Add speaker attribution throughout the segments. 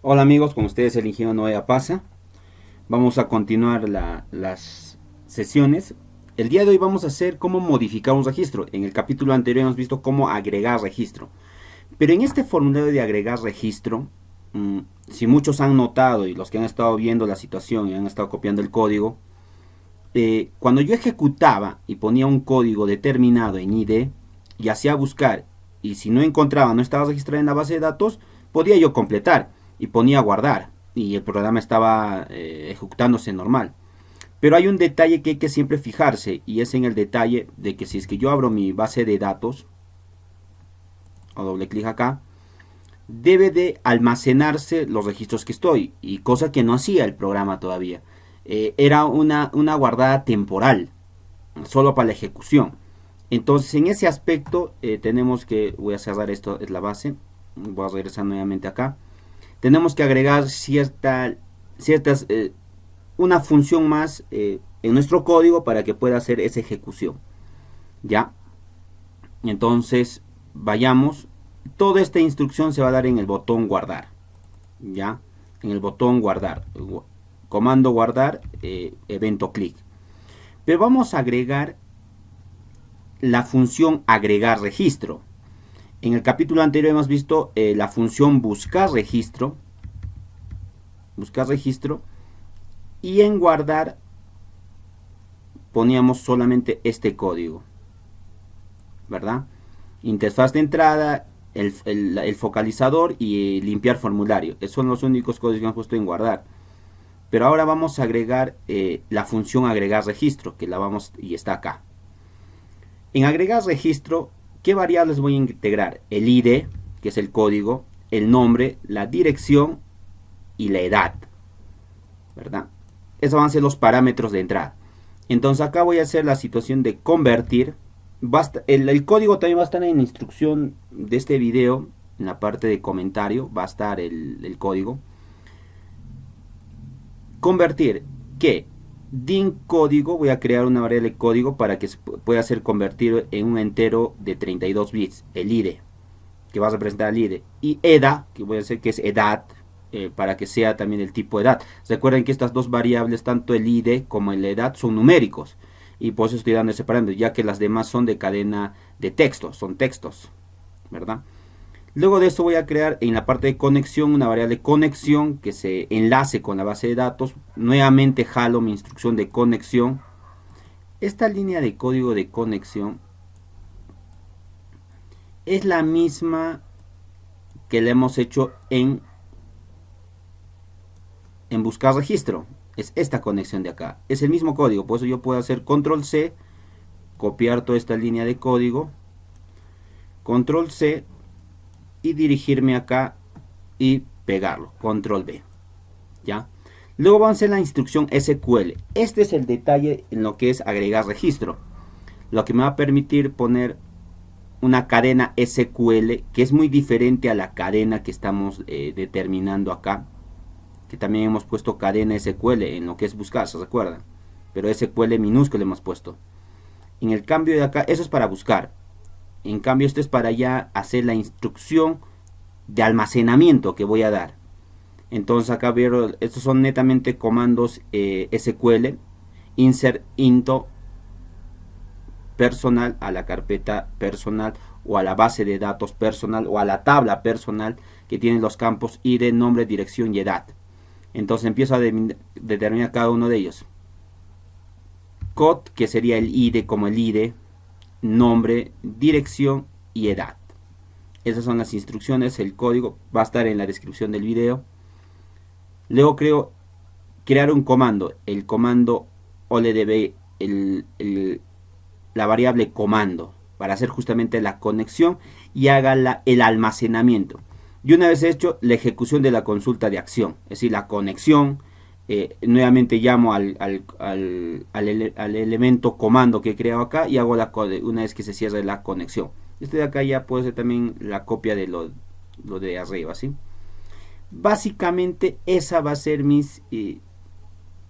Speaker 1: Hola amigos, con ustedes el ingeniero Noé Pasa. Vamos a continuar las sesiones. El día de hoy vamos a hacer cómo modificar un registro. En el capítulo anterior hemos visto cómo agregar registro. Pero en este formulario de agregar registro, si muchos han notado y los que han estado viendo la situación y han estado copiando el código, cuando yo ejecutaba y ponía un código determinado en ID y hacía buscar, y si no encontraba, no estaba registrado en la base de datos, podía yo completar y ponía guardar y el programa estaba ejecutándose normal. Pero hay un detalle que hay que siempre fijarse, y es en el detalle de que si es que yo abro mi base de datos o doble clic acá, debe de almacenarse los registros que estoy, y cosa que no hacía el programa todavía. Era una guardada temporal, solo para la ejecución. Entonces en ese aspecto tenemos que, voy a cerrar esto, es la base, voy a regresar nuevamente acá. Tenemos que agregar ciertas una función más en nuestro código para que pueda hacer esa ejecución. Ya, entonces vayamos. Toda esta instrucción se va a dar en el botón guardar. Ya, en el botón guardar. Comando guardar, evento clic. Pero vamos a agregar la función agregar registro. En el capítulo anterior hemos visto la función buscar registro. Buscar registro. Y en guardar poníamos solamente este código, ¿verdad? Interfaz de entrada, el focalizador y limpiar formulario. Esos son los únicos códigos que hemos puesto en guardar. Pero ahora vamos a agregar la función agregar registro, que la vamos y está acá. En agregar registro, ¿qué variables voy a integrar? El ID, que es el código, el nombre, la dirección y la edad, ¿verdad? Esos van a ser los parámetros de entrada. Entonces acá voy a hacer la situación de convertir. El código también va a estar en la instrucción de este video, en la parte de comentario va a estar el código. Convertir, que din código, voy a crear una variable de código para que se pueda ser convertido en un entero de 32 bits, el ID, que va a representar el ID, y EDA, que voy a hacer que es edad, para que sea también el tipo de edad. Recuerden que estas dos variables, tanto el ID como la edad, son numéricos, y por eso estoy dando ese parámetro, ya que las demás son de cadena de texto, son textos, ¿verdad? Luego de esto voy a crear en la parte de conexión una variable conexión que se enlace con la base de datos. Nuevamente jalo mi instrucción de conexión. Esta línea de código de conexión es la misma que le hemos hecho en buscar registro. Es esta conexión de acá. Es el mismo código, por eso yo puedo hacer control C, copiar toda esta línea de código, control C y dirigirme acá y pegarlo, control V. ¿Ya? Luego vamos a hacer la instrucción SQL. Este es el detalle en lo que es agregar registro. Lo que me va a permitir poner una cadena SQL que es muy diferente a la cadena que estamos determinando acá. Que también hemos puesto cadena SQL en lo que es buscar, ¿se recuerdan? Pero SQL minúsculo hemos puesto. En el cambio de acá, eso es para buscar. En cambio, esto es para ya hacer la instrucción de almacenamiento que voy a dar. Entonces acá veo, estos son netamente comandos SQL, insert into personal a la carpeta personal o a la base de datos personal o a la tabla personal que tiene los campos ID, nombre, dirección y edad. Entonces empiezo a determinar cada uno de ellos. Code, que sería el ID como el ID, nombre, dirección y edad. Esas son las instrucciones, el código va a estar en la descripción del video. Luego creo crear un comando, el comando OLDB, la variable comando, para hacer justamente la conexión y haga el almacenamiento. Y una vez hecho, la ejecución de la consulta de acción, es decir, la conexión. Nuevamente llamo al elemento comando que he creado acá y hago una vez que se cierre la conexión. Este de acá ya puede ser también la copia de lo de arriba, ¿sí? Básicamente esa va a ser mi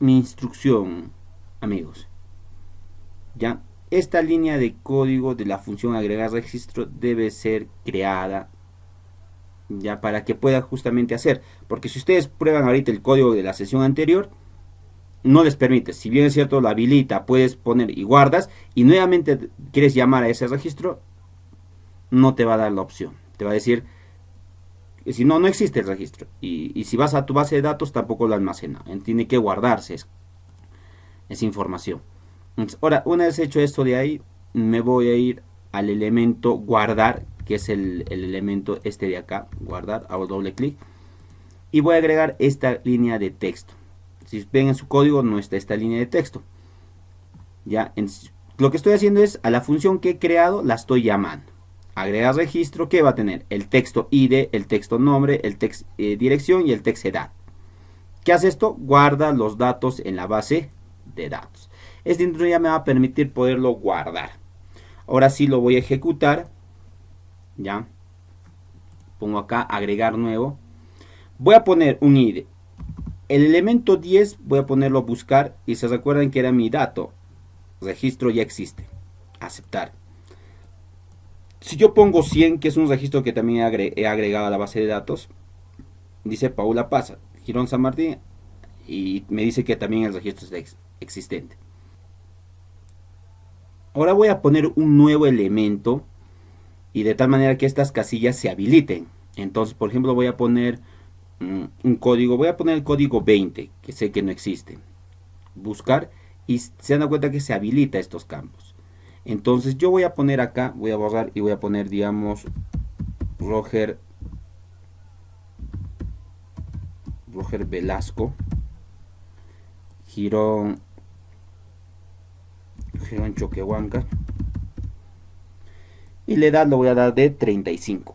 Speaker 1: instrucción, amigos. Ya, esta línea de código de la función agregar registro debe ser creada ya para que pueda justamente hacer, porque si ustedes prueban ahorita el código de la sesión anterior, no les permite, si bien es cierto, la habilita, puedes poner y guardas, y nuevamente quieres llamar a ese registro, no te va a dar la opción, te va a decir, si no, no existe el registro, y si vas a tu base de datos, tampoco lo almacena, tiene que guardarse esa información. Entonces, ahora, una vez hecho esto de ahí, me voy a ir al elemento guardar, que es el elemento este de acá, guardar, hago doble clic, y voy a agregar esta línea de texto. Si ven en su código no está esta línea de texto. Ya, lo que estoy haciendo es a la función que he creado la estoy llamando. Agregar registro, que va a tener el texto ID, el texto nombre, el text dirección y el text edad. ¿Qué hace esto? Guarda los datos en la base de datos. Este intro ya me va a permitir poderlo guardar. Ahora sí lo voy a ejecutar. Ya. Pongo acá agregar nuevo. Voy a poner un ID. El elemento 10 voy a ponerlo buscar y se recuerdan que era mi dato. Registro ya existe. Aceptar. Si yo pongo 100, que es un registro que también he agregado a la base de datos, dice Paula Pasa, Girón San Martín, y me dice que también el registro es existente. Ahora voy a poner un nuevo elemento y de tal manera que estas casillas se habiliten. Entonces, por ejemplo, voy a poner un código, voy a poner el código 20, que sé que no existe. Buscar y se dan cuenta que se habilita estos campos. Entonces yo voy a poner acá, voy a borrar y voy a poner, digamos, Roger Velasco, Girón Choquehuanca, y la edad lo voy a dar de 35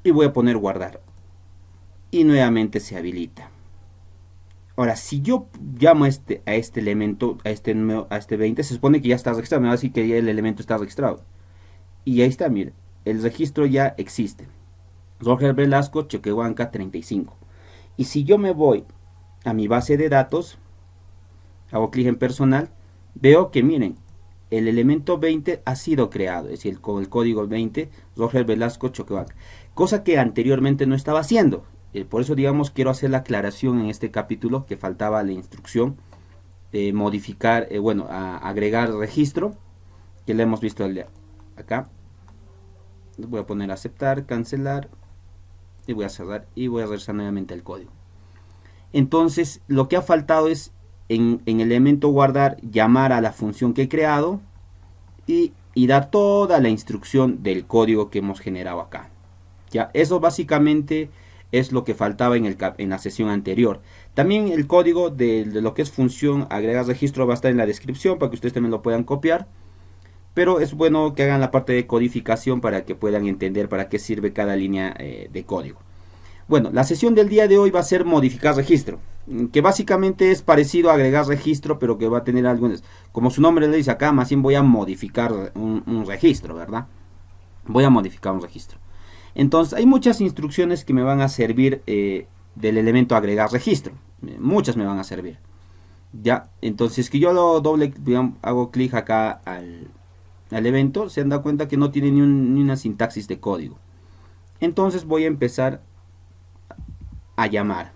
Speaker 1: y voy a poner guardar y nuevamente se habilita. Ahora, si yo llamo a este elemento, a este 20, se supone que ya está registrado. Me va a decir que ya el elemento está registrado. Y ahí está, mire, el registro ya existe. Roger Velasco, Choquehuanca 35. Y si yo me voy a mi base de datos, hago clic en personal, veo que miren, el elemento 20 ha sido creado. Es decir, con el código 20, Roger Velasco, Choquehuanca. Cosa que anteriormente no estaba haciendo. Por eso, digamos, quiero hacer la aclaración en este capítulo que faltaba la instrucción de modificar, agregar registro, que le hemos visto acá. Voy a poner aceptar, cancelar, y voy a cerrar, y voy a regresar nuevamente al código. Entonces, lo que ha faltado es, en el elemento guardar, llamar a la función que he creado, y dar toda la instrucción del código que hemos generado acá. Ya, eso básicamente es lo que faltaba en la sesión anterior. También el código de lo que es función agregar registro va a estar en la descripción para que ustedes también lo puedan copiar. Pero es bueno que hagan la parte de codificación para que puedan entender para qué sirve cada línea de código. Bueno, la sesión del día de hoy va a ser modificar registro, que básicamente es parecido a agregar registro, pero que va a tener algunos, como su nombre le dice acá, más bien voy a modificar un registro, ¿verdad? Voy a modificar un registro. Entonces hay muchas instrucciones que me van a servir del elemento agregar registro. Muchas me van a servir. Ya, entonces que yo lo hago clic acá al evento, se han dado cuenta que no tiene ni una sintaxis de código. Entonces voy a empezar a llamar.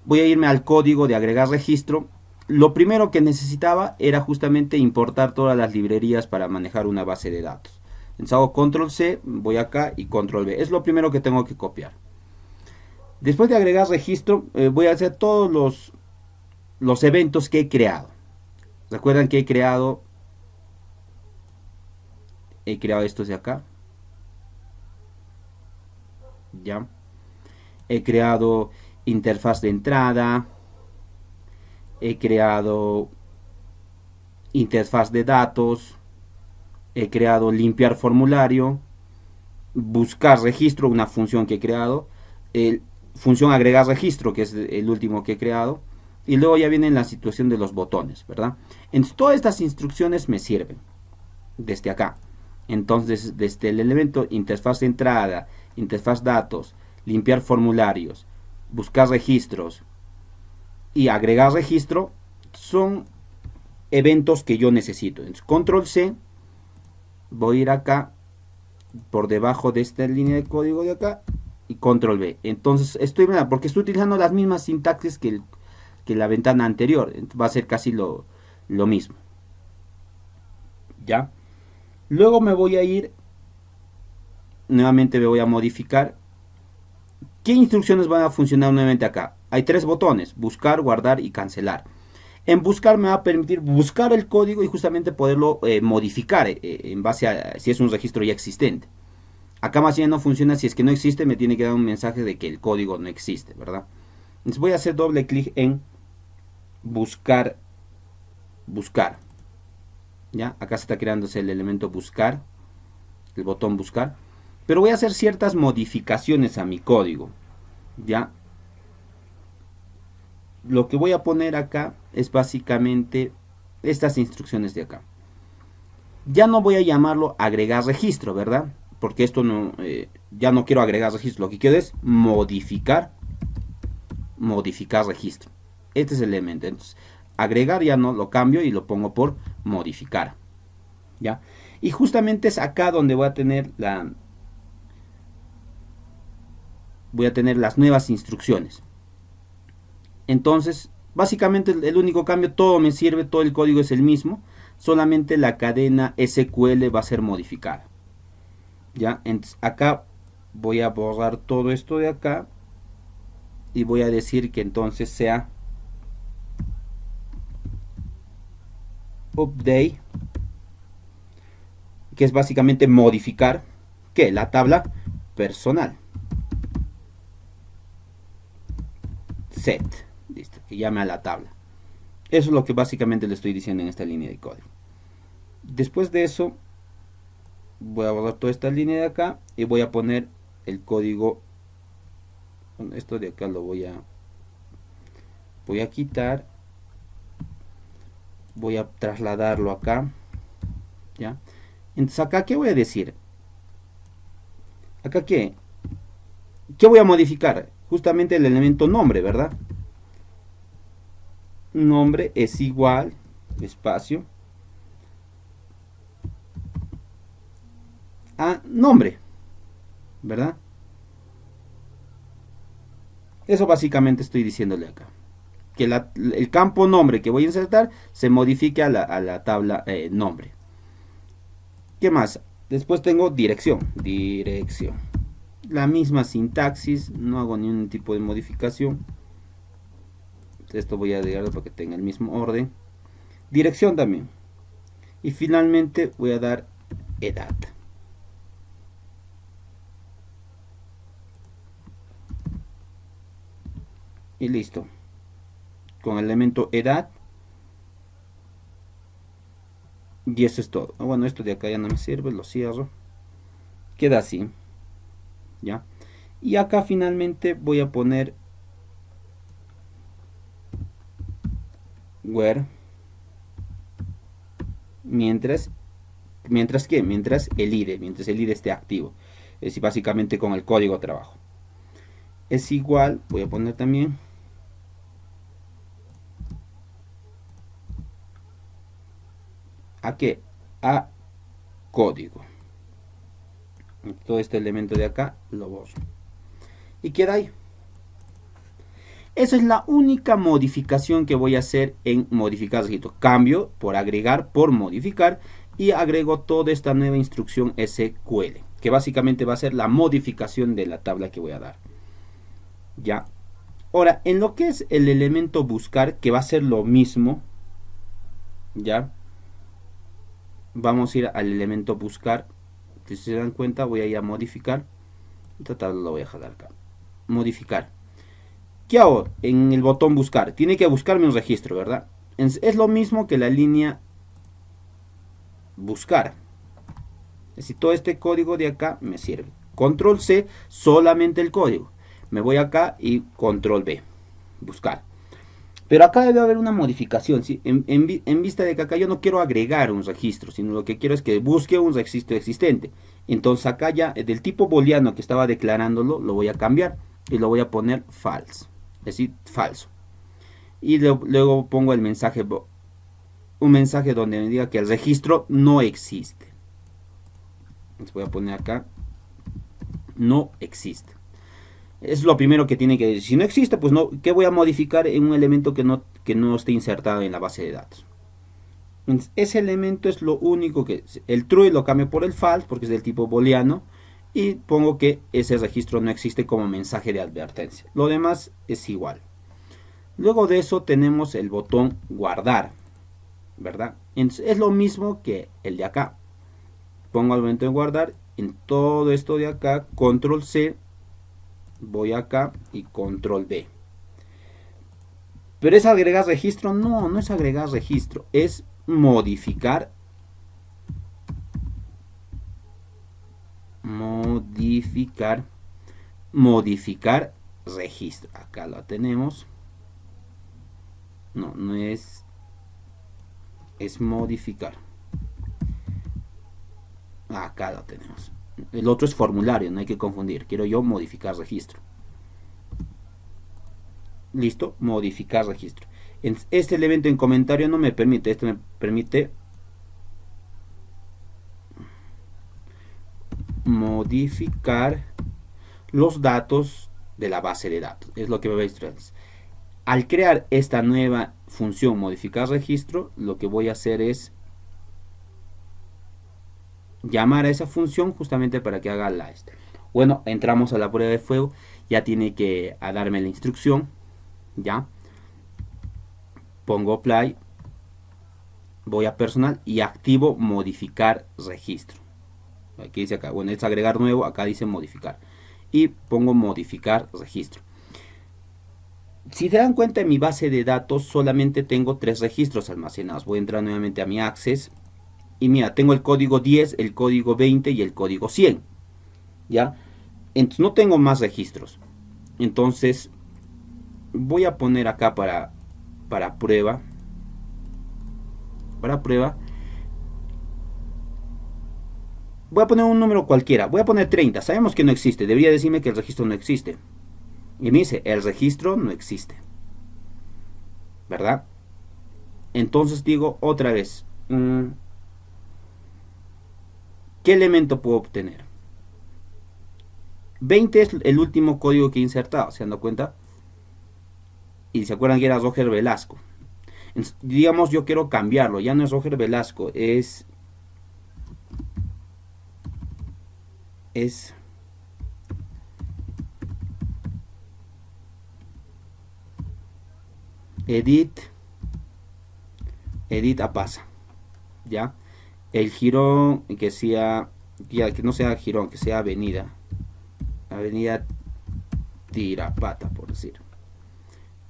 Speaker 1: Voy a irme al código de agregar registro. Lo primero que necesitaba era justamente importar todas las librerías para manejar una base de datos. Entonces hago control C, voy acá y control V. Es lo primero que tengo que copiar. Después de agregar registro, voy a hacer todos los eventos que he creado. Recuerdan que he creado estos de acá. Ya. He creado interfaz de entrada. He creado interfaz de datos. He creado limpiar formulario, buscar registro, una función que he creado, función agregar registro, que es el último que he creado, y luego ya viene la situación de los botones, ¿verdad? Entonces todas estas instrucciones me sirven desde acá. Entonces desde el elemento interfaz de entrada, interfaz datos, limpiar formularios, buscar registros y agregar registro son eventos que yo necesito. Entonces control C, voy a ir acá, por debajo de esta línea de código de acá y control V. Entonces porque estoy utilizando las mismas sintaxis que la ventana anterior, va a ser casi lo mismo. ¿Ya? Luego me voy a ir, nuevamente me voy a modificar. ¿Qué instrucciones van a funcionar nuevamente acá? Hay tres botones: buscar, guardar y cancelar. En buscar me va a permitir buscar el código y justamente poderlo modificar en base a si es un registro ya existente. Acá más bien no funciona, si es que no existe me tiene que dar un mensaje de que el código no existe, ¿verdad? Entonces voy a hacer doble clic en buscar. ¿Ya? Acá se está creándose el elemento buscar, el botón buscar. Pero voy a hacer ciertas modificaciones a mi código, ¿ya? Lo que voy a poner acá es básicamente estas instrucciones de acá. Ya no voy a llamarlo agregar registro, ¿verdad? Porque esto no, ya no quiero agregar registro. Lo que quiero es modificar registro. Este es el elemento. Entonces, agregar ya no lo cambio y lo pongo por modificar. ¿Ya? Y justamente es acá donde voy a tener las nuevas instrucciones. Entonces, básicamente el único cambio, todo me sirve, todo el código es el mismo, solamente la cadena SQL va a ser modificada. ¿Ya? Entonces, acá voy a borrar todo esto de acá y voy a decir que entonces sea update, que es básicamente modificar ¿qué? La tabla personal. Set, listo, que llame a la tabla. Eso es lo que básicamente le estoy diciendo en esta línea de código. Después de eso voy a borrar toda esta línea de acá y voy a poner el código. Bueno, esto de acá lo voy a quitar, voy a trasladarlo acá, ¿ya? Entonces acá, ¿qué voy a decir? Acá, ¿qué voy a modificar? Justamente el elemento nombre, ¿verdad? Nombre es igual, espacio, a nombre, ¿verdad? Eso básicamente estoy diciéndole acá. Que el campo nombre que voy a insertar se modifique a la tabla nombre. ¿Qué más? Después tengo dirección. La misma sintaxis, no hago ningún tipo de modificación. Esto voy a agregarlo para que tenga el mismo orden. Dirección también. Y finalmente voy a dar edad. Y listo. Con el elemento edad. Y eso es todo. Bueno, esto de acá ya no me sirve, lo cierro. Queda así. ¿Ya? Y acá finalmente voy a poner where mientras el IDE esté activo. Es decir, básicamente con el código de trabajo. Es igual, voy a poner también ¿a qué? A código. Todo este elemento de acá lo borro. Y queda ahí. Esa es la única modificación que voy a hacer en modificar registro. Cambio por agregar, por modificar. Y agrego toda esta nueva instrucción SQL. Que básicamente va a ser la modificación de la tabla que voy a dar. Ya. Ahora, en lo que es el elemento buscar, que va a ser lo mismo. Ya. Vamos a ir al elemento buscar. Si se dan cuenta, voy a ir a modificar. Lo voy a jalar acá. Modificar. ¿Qué hago en el botón buscar? Tiene que buscarme un registro, ¿verdad? Es lo mismo que la línea buscar. Es decir, todo este código de acá me sirve. Control C, solamente el código. Me voy acá y control V. Buscar. Pero acá debe haber una modificación, ¿sí? En vista de que acá yo no quiero agregar un registro, sino lo que quiero es que busque un registro existente. Entonces acá ya del tipo booleano que estaba declarándolo, lo voy a cambiar y lo voy a poner false, es decir, falso. Y luego pongo el mensaje, un mensaje donde me diga que el registro no existe. Les voy a poner acá, no existe. Es lo primero que tiene que decir. Si no existe, pues no, ¿qué voy a modificar en un elemento que no esté insertado en la base de datos? Entonces, ese elemento es lo único que... El true lo cambio por el false porque es del tipo booleano. Y pongo que ese registro no existe como mensaje de advertencia. Lo demás es igual. Luego de eso tenemos el botón guardar, ¿verdad? Entonces, es lo mismo que el de acá. Pongo el momento de guardar. En todo esto de acá, control C. Voy acá y control B. ¿Pero es agregar registro? No, no es agregar registro. Es modificar. Modificar registro. Acá lo tenemos. No, no es. Es modificar. Acá lo tenemos. El otro es formulario, no hay que confundir. Quiero yo modificar registro. Listo, modificar registro. Este elemento en comentario no me permite. Esto me permite modificar los datos de la base de datos. Es lo que me va a instruir. Al crear esta nueva función modificar registro, lo que voy a hacer es llamar a esa función justamente para que haga la esta. Bueno, entramos a la prueba de fuego. Ya tiene que darme la instrucción. Ya. Pongo apply. Voy a personal y activo modificar registro. Aquí dice acá, bueno, es agregar nuevo, acá dice modificar. Y pongo modificar registro. Si se dan cuenta, en mi base de datos solamente tengo 3 registros almacenados. Voy a entrar nuevamente a mi Access. Y mira, tengo el código 10, el código 20 y el código 100. ¿Ya? Entonces no tengo más registros. Entonces voy a poner acá para prueba. Para prueba. Voy a poner un número cualquiera. Voy a poner 30. Sabemos que no existe. Debería decirme que el registro no existe. Y me dice, el registro no existe. ¿Verdad? Entonces digo otra vez. ¿Qué elemento puedo obtener? 20 es el último código que he insertado. ¿Se dan cuenta? Y se acuerdan que era Roger Velasco. Entonces, digamos, yo quiero cambiarlo. Ya no es Roger Velasco. Es edit Apasa. ¿Ya? El jirón que sea, ya que no sea jirón, que sea avenida Tirapata, por decir.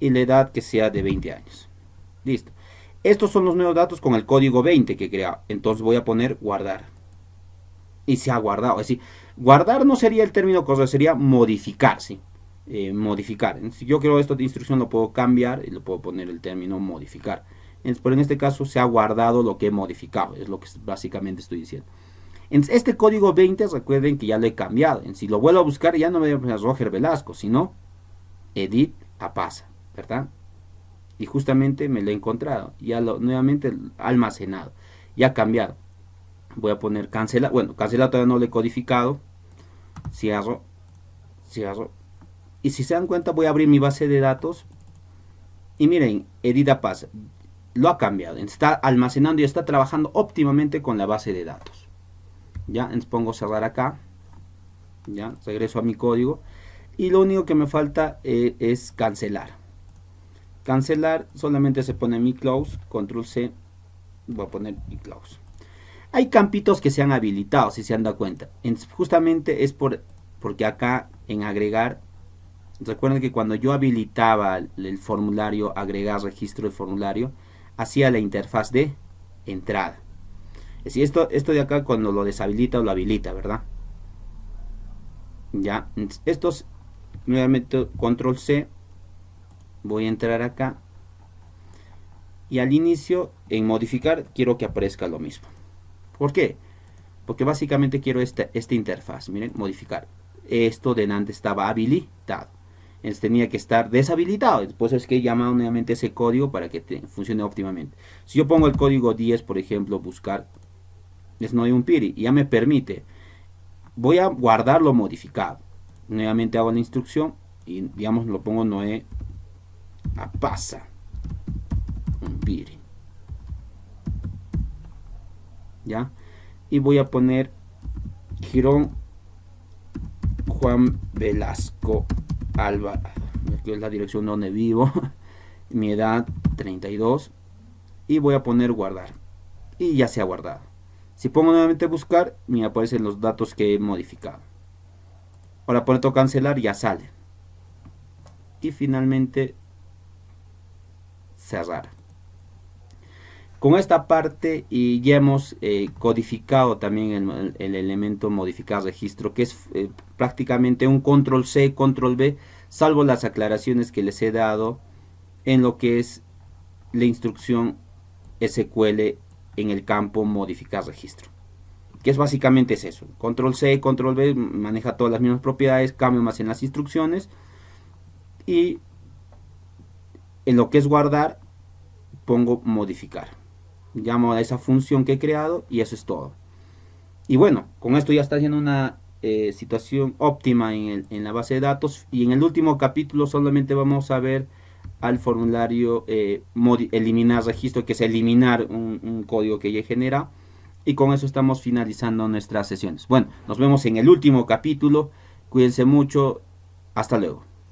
Speaker 1: Y la edad que sea de 20 años. Listo. Estos son los nuevos datos con el código 20 que he creado. Entonces voy a poner guardar. Y se ha guardado. Es decir, guardar no sería el término correcto, sería modificar, ¿sí? Modificar. Si yo quiero esto de instrucción lo puedo cambiar y lo puedo poner el término modificar. Pero en este caso se ha guardado lo que he modificado. Es lo que básicamente estoy diciendo. Este código 20, recuerden que ya lo he cambiado. Si lo vuelvo a buscar, ya no me voy a poner Roger Velasco, sino edit Apasa, ¿verdad? Y justamente me lo he encontrado. Ya nuevamente almacenado. Ya ha cambiado. Voy a poner cancelar. Bueno, cancelar todavía no lo he codificado. Cierro. Y si se dan cuenta, voy a abrir mi base de datos. Y miren, edit Apasa. Lo ha cambiado. Está almacenando y está trabajando óptimamente con la base de datos. Ya, entonces pongo cerrar acá. Ya, regreso a mi código. Y lo único que me falta es cancelar. Cancelar solamente se pone mi close, control C. Voy a poner mi close. Hay campitos que se han habilitado, si se han dado cuenta. Justamente es porque acá en agregar, recuerden que cuando yo habilitaba el formulario, agregar registro de formulario, hacía la interfaz de entrada. Es decir, esto de acá cuando lo deshabilita o lo habilita, ¿verdad? Ya, estos nuevamente control C. Voy a entrar acá. Y al inicio, en modificar, quiero que aparezca lo mismo. ¿Por qué? Porque básicamente quiero esta interfaz. Miren, modificar. Esto de antes estaba habilitado. Entonces tenía que estar deshabilitado. Después es que he llamado nuevamente ese código para que funcione óptimamente. Si yo pongo el código 10, por ejemplo, buscar, no hay un PIRI, y ya me permite. voy a guardar lo modificado. Nuevamente hago la instrucción y digamos lo pongo Noé Apasa Umbiri, ¿ya? Y voy a poner Girón Juan Velasco Alba, que es la dirección donde vivo, mi edad 32, y voy a poner guardar, y ya se ha guardado. Si pongo nuevamente buscar, me aparecen los datos que he modificado. Ahora pongo cancelar, ya sale, y finalmente cerrar. Con esta parte y ya hemos codificado también el elemento modificar registro, que es prácticamente un control C, control V, salvo las aclaraciones que les he dado en lo que es la instrucción SQL en el campo modificar registro, que es básicamente es eso. Control C, control V maneja todas las mismas propiedades, cambio más en las instrucciones, y en lo que es guardar pongo modificar. Llamo a esa función que he creado y eso es todo. Y bueno, con esto ya está haciendo una situación óptima en la base de datos. Y en el último capítulo solamente vamos a ver al formulario eliminar registro, que es eliminar un código que ya genera. Y con eso estamos finalizando nuestras sesiones. Bueno, nos vemos en el último capítulo. Cuídense mucho. Hasta luego.